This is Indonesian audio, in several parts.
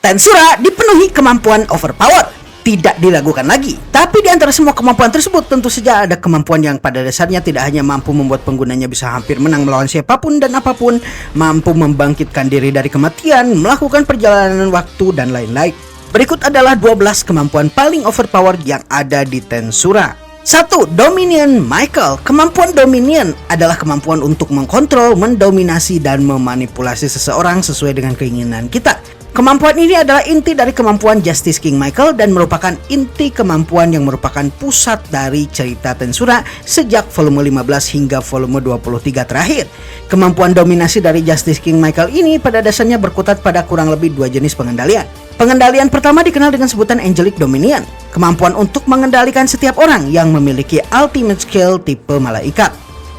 Tensura dipenuhi kemampuan overpower, tidak diragukan lagi. Tapi di antara semua kemampuan tersebut, tentu saja ada kemampuan yang pada dasarnya tidak hanya mampu membuat penggunanya bisa hampir menang melawan siapapun dan apapun, mampu membangkitkan diri dari kematian, melakukan perjalanan waktu, dan lain-lain. Berikut adalah 12 kemampuan paling overpower yang ada di Tensura. 1. Dominion Michael. Kemampuan Dominion adalah kemampuan untuk mengkontrol, mendominasi, dan memanipulasi seseorang sesuai dengan keinginan kita. Kemampuan ini adalah inti dari kemampuan Justice King Michael dan merupakan inti kemampuan yang merupakan pusat dari cerita Tensura sejak volume 15 hingga volume 23 terakhir. Kemampuan dominasi dari Justice King Michael ini pada dasarnya berkutat pada kurang lebih 2 jenis pengendalian. Pengendalian pertama dikenal dengan sebutan Angelic Dominion, kemampuan untuk mengendalikan setiap orang yang memiliki ultimate skill tipe malaikat.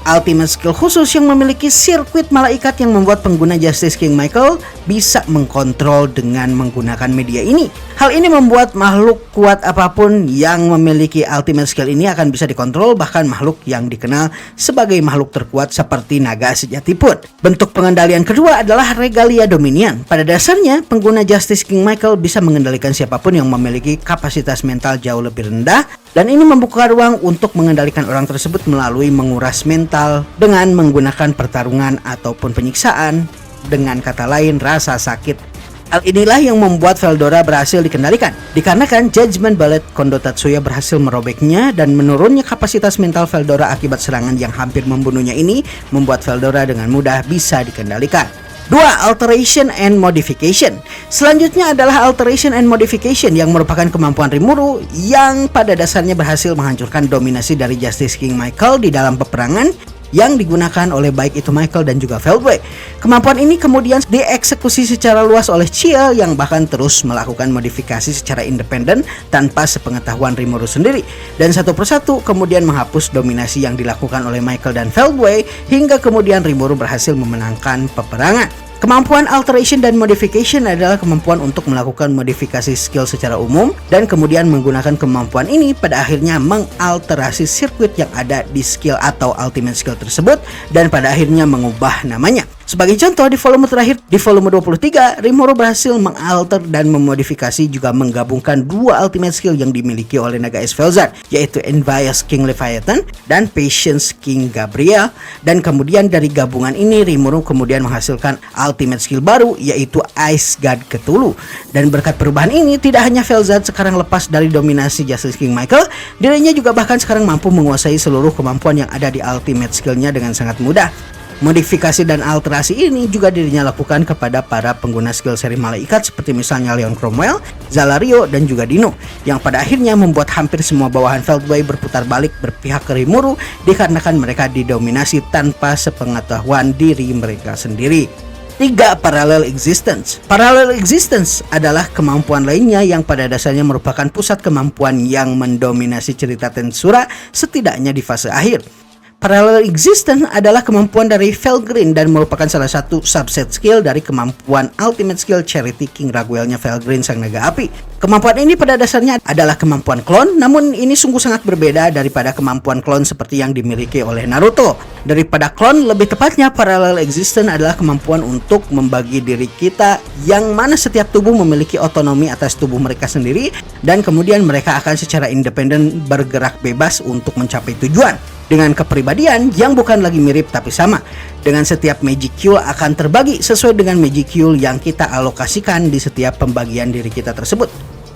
Ultimate skill khusus yang memiliki sirkuit malaikat yang membuat pengguna Justice King Michael bisa mengkontrol dengan menggunakan media ini. Hal ini membuat makhluk kuat apapun yang memiliki ultimate skill ini akan bisa dikontrol, bahkan makhluk yang dikenal sebagai makhluk terkuat seperti naga sejati pun. Bentuk pengendalian kedua adalah Regalia Dominion. Pada dasarnya, pengguna Justice King Michael bisa mengendalikan siapapun yang memiliki kapasitas mental jauh lebih rendah, dan ini membuka ruang untuk mengendalikan orang tersebut melalui menguras mental dengan menggunakan pertarungan ataupun penyiksaan, dengan kata lain rasa sakit. Hal inilah yang membuat Veldora berhasil dikendalikan, dikarenakan Judgment Ballet Kondo Tatsuya berhasil merobeknya, dan menurunnya kapasitas mental Veldora akibat serangan yang hampir membunuhnya ini membuat Veldora dengan mudah bisa dikendalikan. 2. Alteration and Modification. Selanjutnya adalah Alteration and Modification yang merupakan kemampuan Rimuru yang pada dasarnya berhasil menghancurkan dominasi dari Justice King Michael di dalam peperangan yang digunakan oleh baik itu Michael dan juga Feldway. Kemampuan ini kemudian dieksekusi secara luas oleh Ciel yang bahkan terus melakukan modifikasi secara independen tanpa sepengetahuan Rimuru sendiri, dan satu persatu kemudian menghapus dominasi yang dilakukan oleh Michael dan Feldway hingga kemudian Rimuru berhasil memenangkan peperangan. Kemampuan Alteration dan Modification adalah kemampuan untuk melakukan modifikasi skill secara umum, dan kemudian menggunakan kemampuan ini pada akhirnya mengalterasi sirkuit yang ada di skill atau ultimate skill tersebut dan pada akhirnya mengubah namanya. Sebagai contoh, di volume terakhir, di volume 23, Rimuru berhasil mengalter dan memodifikasi juga menggabungkan 2 ultimate skill yang dimiliki oleh naga es Felzar, yaitu Envious King Leviathan dan Patience King Gabriel, dan kemudian dari gabungan ini Rimuru kemudian menghasilkan ultimate skill baru, yaitu Ice God Cthulhu. Dan berkat perubahan ini, tidak hanya Felzar sekarang lepas dari dominasi Justice King Michael, dirinya juga bahkan sekarang mampu menguasai seluruh kemampuan yang ada di ultimate skillnya dengan sangat mudah. Modifikasi dan alterasi ini juga dirinya lakukan kepada para pengguna skill seri malaikat seperti misalnya Leon Cromwell, Zalario, dan juga Dino, yang pada akhirnya membuat hampir semua bawahan Feldway berputar balik berpihak ke Rimuru dikarenakan mereka didominasi tanpa sepengetahuan diri mereka sendiri. 3. Parallel Existence. Parallel Existence adalah kemampuan lainnya yang pada dasarnya merupakan pusat kemampuan yang mendominasi cerita Tensura setidaknya di fase akhir. Parallel Existence adalah kemampuan dari Felgrin dan merupakan salah satu subset skill dari kemampuan Ultimate Skill Charity King Raguelnya Felgrin sang naga api. Kemampuan ini pada dasarnya adalah kemampuan klon, namun ini sungguh sangat berbeda daripada kemampuan klon seperti yang dimiliki oleh Naruto. Daripada klon, lebih tepatnya Parallel Existence adalah kemampuan untuk membagi diri kita, yang mana setiap tubuh memiliki otonomi atas tubuh mereka sendiri, dan kemudian mereka akan secara independen bergerak bebas untuk mencapai tujuan dengan kepribadian yang bukan lagi mirip tapi sama. Dengan setiap magic Cule akan terbagi sesuai dengan magic Cule yang kita alokasikan di setiap pembagian diri kita tersebut.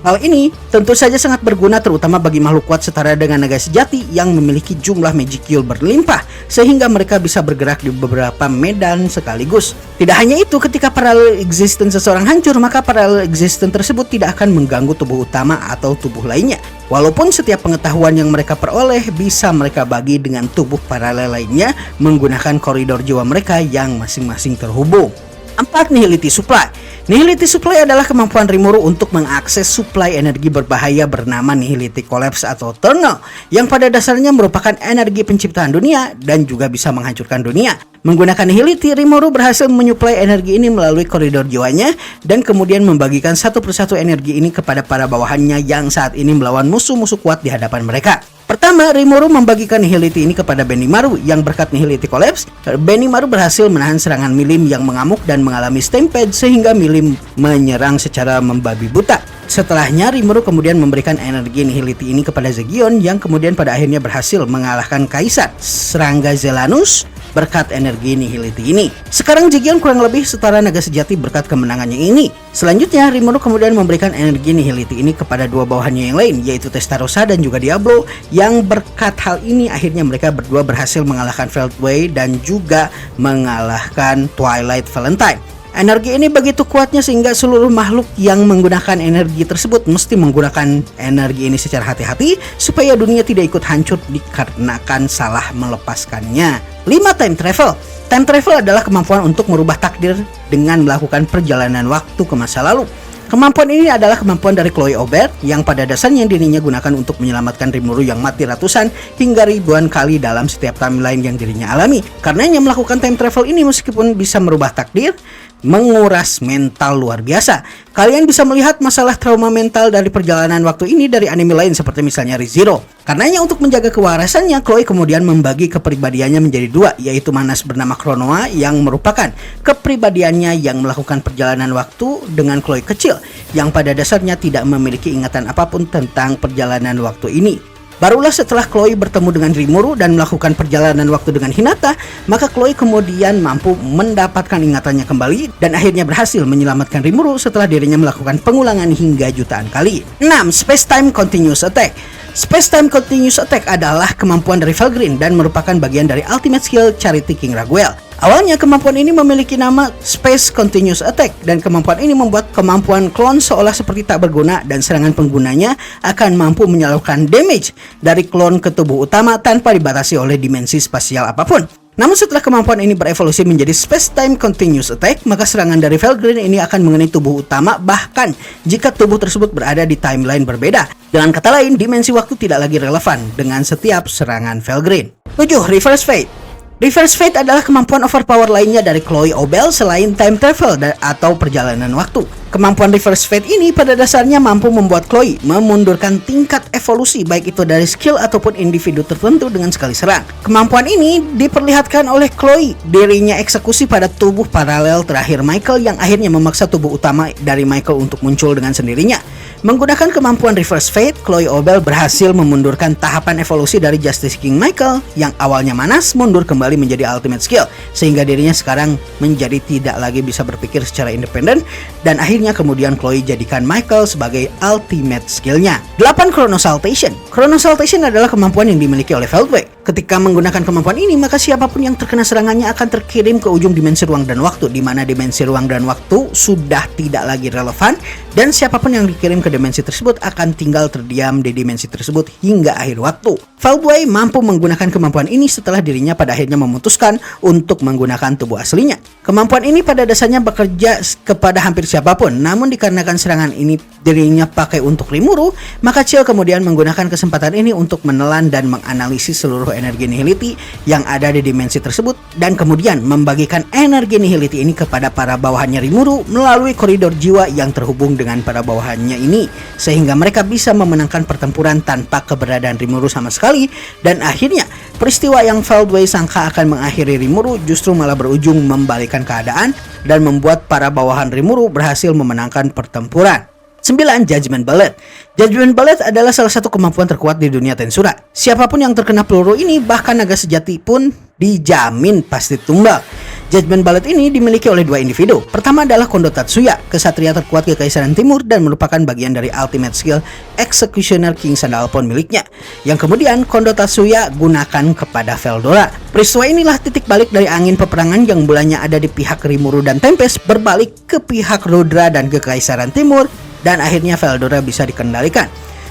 Hal ini tentu saja sangat berguna terutama bagi makhluk kuat setara dengan naga sejati yang memiliki jumlah magic Cule berlimpah sehingga mereka bisa bergerak di beberapa medan sekaligus. Tidak hanya itu, ketika parallel existence seseorang hancur, maka parallel existence tersebut tidak akan mengganggu tubuh utama atau tubuh lainnya. Walaupun setiap pengetahuan yang mereka peroleh bisa mereka bagi dengan tubuh paralel lainnya menggunakan koridor jiwa mereka yang masing-masing terhubung. 4. Nihility Supply. Nihility Supply adalah kemampuan Rimuru untuk mengakses suplai energi berbahaya bernama Nihility Collapse atau Tunnel, yang pada dasarnya merupakan energi penciptaan dunia dan juga bisa menghancurkan dunia. Menggunakan Nihility, Rimuru berhasil menyuplai energi ini melalui koridor jiwanya dan kemudian membagikan satu persatu energi ini kepada para bawahannya yang saat ini melawan musuh-musuh kuat di hadapan mereka. Pertama, Rimuru membagikan Nihility ini kepada Benimaru yang berkat Nihility Collapse, Benimaru berhasil menahan serangan Milim yang mengamuk dan mengalami stampede sehingga Milim menyerang secara membabi buta. Setelahnya, Rimuru kemudian memberikan energi Nihility ini kepada Zegion yang kemudian pada akhirnya berhasil mengalahkan Kaisar Serangga Zelanus berkat energi Nihility ini. Sekarang Zegion kurang lebih setara naga sejati berkat kemenangannya ini. Selanjutnya, Rimuru kemudian memberikan energi Nihility ini kepada dua bawahannya yang lain, yaitu Testarossa dan juga Diablo, yang berkat hal ini akhirnya mereka berdua berhasil mengalahkan Veldway dan juga mengalahkan Twilight Valentine. Energi ini begitu kuatnya sehingga seluruh makhluk yang menggunakan energi tersebut mesti menggunakan energi ini secara hati-hati supaya dunia tidak ikut hancur dikarenakan salah melepaskannya. 5. Time Travel. Time Travel adalah kemampuan untuk merubah takdir dengan melakukan perjalanan waktu ke masa lalu. Kemampuan ini adalah kemampuan dari Chloe Aubert yang pada dasarnya dirinya gunakan untuk menyelamatkan Rimuru yang mati ratusan hingga ribuan kali dalam setiap timeline yang dirinya alami. Karenanya melakukan time travel ini meskipun bisa merubah takdir, menguras mental luar biasa. Kalian bisa melihat masalah trauma mental dari perjalanan waktu ini dari anime lain seperti misalnya Re:Zero. Karenanya untuk menjaga kewarasannya, Chloe kemudian membagi kepribadiannya menjadi dua, yaitu Manas bernama Chronoa yang merupakan kepribadiannya yang melakukan perjalanan waktu dengan Chloe kecil yang pada dasarnya tidak memiliki ingatan apapun tentang perjalanan waktu ini. Barulah setelah Chloe bertemu dengan Rimuru dan melakukan perjalanan waktu dengan Hinata, maka Chloe kemudian mampu mendapatkan ingatannya kembali dan akhirnya berhasil menyelamatkan Rimuru setelah dirinya melakukan pengulangan hingga jutaan kali. 6. Space Time Continuous Attack. Space Time Continuous Attack adalah kemampuan dari Felgreen dan merupakan bagian dari ultimate skill Charity King Raguel. Awalnya kemampuan ini memiliki nama Space Continuous Attack dan kemampuan ini membuat kemampuan klon seolah seperti tak berguna dan serangan penggunanya akan mampu menyalurkan damage dari klon ke tubuh utama tanpa dibatasi oleh dimensi spasial apapun. Namun setelah kemampuan ini berevolusi menjadi Space Time Continuous Attack, maka serangan dari Felgreen ini akan mengenai tubuh utama bahkan jika tubuh tersebut berada di timeline berbeda. Dengan kata lain, dimensi waktu tidak lagi relevan dengan setiap serangan Felgreen. 7. Reverse Fate. Reverse Fate adalah kemampuan overpower lainnya dari Chloe Aubert selain time travel atau perjalanan waktu. Kemampuan Reverse Fate ini pada dasarnya mampu membuat Chloe memundurkan tingkat evolusi baik itu dari skill ataupun individu tertentu dengan sekali serang. Kemampuan ini diperlihatkan oleh Chloe dirinya eksekusi pada tubuh paralel terakhir Michael yang akhirnya memaksa tubuh utama dari Michael untuk muncul dengan sendirinya. Menggunakan kemampuan Reverse Fate, Chloe Aubert berhasil memundurkan tahapan evolusi dari Justice King Michael yang awalnya manas mundur kembali menjadi ultimate skill sehingga dirinya sekarang menjadi tidak lagi bisa berpikir secara independen dan akhirnya kemudian Chloe jadikan Michael sebagai ultimate skillnya. 8. Chronosaltation. Chronosaltation adalah kemampuan yang dimiliki oleh Veldway. Ketika menggunakan kemampuan ini, maka siapapun yang terkena serangannya akan terkirim ke ujung dimensi ruang dan waktu, di mana dimensi ruang dan waktu sudah tidak lagi relevan dan siapapun yang dikirim ke dimensi tersebut akan tinggal terdiam di dimensi tersebut hingga akhir waktu. Veldway mampu menggunakan kemampuan ini setelah dirinya pada akhirnya memutuskan untuk menggunakan tubuh aslinya. Kemampuan ini pada dasarnya bekerja kepada hampir siapapun, namun dikarenakan serangan ini dirinya pakai untuk Rimuru, maka Chill kemudian menggunakan kesempatan ini untuk menelan dan menganalisis seluruh energi Nihility yang ada di dimensi tersebut dan kemudian membagikan energi Nihility ini kepada para bawahannya Rimuru melalui koridor jiwa yang terhubung dengan para bawahannya ini sehingga mereka bisa memenangkan pertempuran tanpa keberadaan Rimuru sama sekali dan akhirnya peristiwa yang Veldway sangka akan mengakhiri Rimuru justru malah berujung membalikan keadaan dan membuat para bawahan Rimuru berhasil memenangkan pertempuran. 9. Judgment Bullet. Judgment Bullet adalah salah satu kemampuan terkuat di dunia Tensura. Siapapun yang terkena peluru ini, bahkan naga sejati pun dijamin pasti tumbal. Judgment Bullet ini dimiliki oleh dua individu. Pertama adalah Kondo Tatsuya, kesatria terkuat Kekaisaran Timur dan merupakan bagian dari ultimate skill Executioner King Sandalphon miliknya, yang kemudian Kondo Tatsuya gunakan kepada Veldora. Peristiwa inilah titik balik dari angin peperangan yang mulanya ada di pihak Rimuru dan Tempest berbalik ke pihak Rudra dan Kekaisaran Timur dan akhirnya Veldora bisa dikendalikan.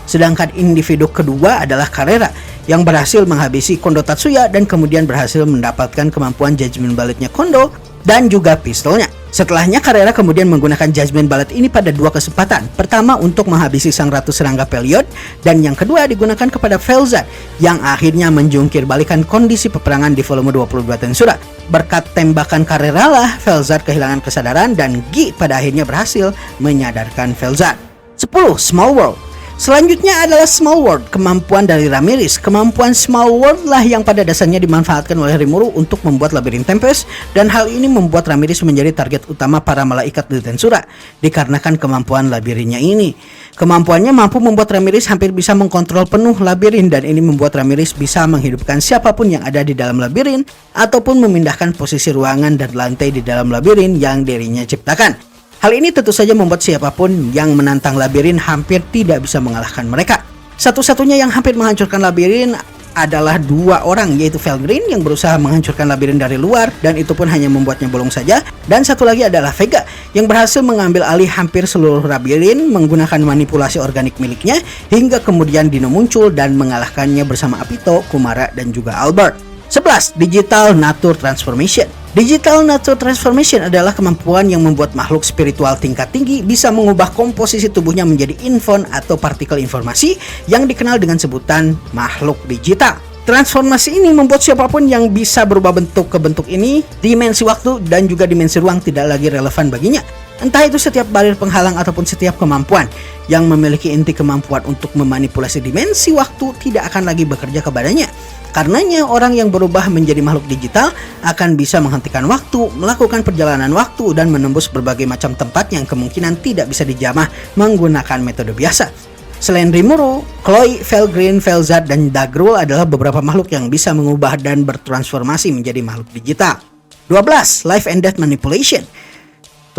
Sedangkan individu kedua adalah Carrera yang berhasil menghabisi Kondo Tatsuya dan kemudian berhasil mendapatkan kemampuan Judgment Bullet-nya Kondo dan juga pistolnya. Setelahnya Carrera kemudian menggunakan Judgment Bullet ini pada dua kesempatan. Pertama untuk menghabisi sang Ratu Serangga Peliod dan yang kedua digunakan kepada Velzad yang akhirnya menjungkir balikan kondisi peperangan di volume 22 Tensura. Berkat tembakan Carrera lah Velzad kehilangan kesadaran dan Gi pada akhirnya berhasil menyadarkan Velzad. 10. Small World. Selanjutnya adalah Small World, kemampuan dari Ramirez. Kemampuan Small World lah yang pada dasarnya dimanfaatkan oleh Rimuru untuk membuat labirin Tempest, dan hal ini membuat Ramirez menjadi target utama para malaikat di Tensura dikarenakan kemampuan labirinnya ini. Kemampuannya mampu membuat Ramirez hampir bisa mengkontrol penuh labirin, dan ini membuat Ramirez bisa menghidupkan siapapun yang ada di dalam labirin ataupun memindahkan posisi ruangan dan lantai di dalam labirin yang dirinya ciptakan. Hal ini tentu saja membuat siapapun yang menantang labirin hampir tidak bisa mengalahkan mereka. Satu-satunya yang hampir menghancurkan labirin adalah dua orang, yaitu Felgrin yang berusaha menghancurkan labirin dari luar dan itu pun hanya membuatnya bolong saja, dan satu lagi adalah Vega yang berhasil mengambil alih hampir seluruh labirin menggunakan manipulasi organik miliknya hingga kemudian Dino muncul dan mengalahkannya bersama Apito, Kumara, dan juga Albert. 11. Digital Nature Transformation. Digital Nature Transformation adalah kemampuan yang membuat makhluk spiritual tingkat tinggi bisa mengubah komposisi tubuhnya menjadi infon atau partikel informasi yang dikenal dengan sebutan makhluk digital. Transformasi ini membuat siapapun yang bisa berubah bentuk ke bentuk ini, dimensi waktu dan juga dimensi ruang tidak lagi relevan baginya. Entah itu setiap barir penghalang ataupun setiap kemampuan yang memiliki inti kemampuan untuk memanipulasi dimensi waktu tidak akan lagi bekerja kepadanya. Karenanya orang yang berubah menjadi makhluk digital akan bisa menghentikan waktu, melakukan perjalanan waktu, dan menembus berbagai macam tempat yang kemungkinan tidak bisa dijamah menggunakan metode biasa. Selain Rimuru, Chloe, Felgrin, Felzad, dan Dagrul adalah beberapa makhluk yang bisa mengubah dan bertransformasi menjadi makhluk digital. 12. Life and Death Manipulation.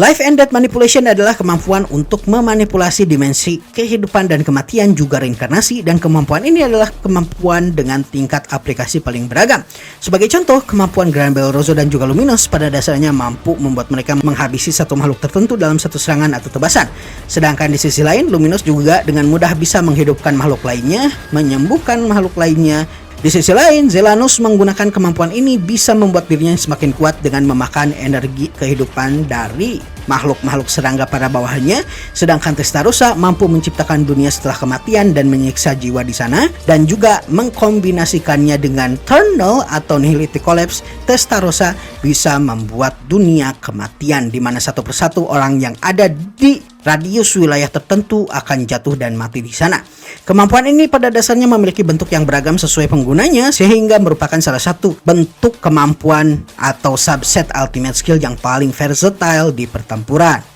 Life and Death Manipulation adalah kemampuan untuk memanipulasi dimensi kehidupan dan kematian, juga reinkarnasi, dan kemampuan ini adalah kemampuan dengan tingkat aplikasi paling beragam. Sebagai contoh, kemampuan Granbel, Rozo, dan juga Luminos pada dasarnya mampu membuat mereka menghabisi satu makhluk tertentu dalam satu serangan atau tebasan. Sedangkan di sisi lain, Luminos juga dengan mudah bisa menghidupkan makhluk lainnya, menyembuhkan makhluk lainnya. Di sisi lain, Zelanus menggunakan kemampuan ini bisa membuat dirinya semakin kuat dengan memakan energi kehidupan dari makhluk-makhluk serangga pada bawahnya, sedangkan Testarossa mampu menciptakan dunia setelah kematian dan menyiksa jiwa di sana, dan juga mengkombinasikannya dengan Turnal atau Nihility Collapse. Testarossa bisa membuat dunia kematian di mana satu persatu orang yang ada di radius wilayah tertentu akan jatuh dan mati di sana. Kemampuan ini pada dasarnya memiliki bentuk yang beragam sesuai penggunanya, sehingga merupakan salah satu bentuk kemampuan atau subset ultimate skill yang paling versatile di pertempuran.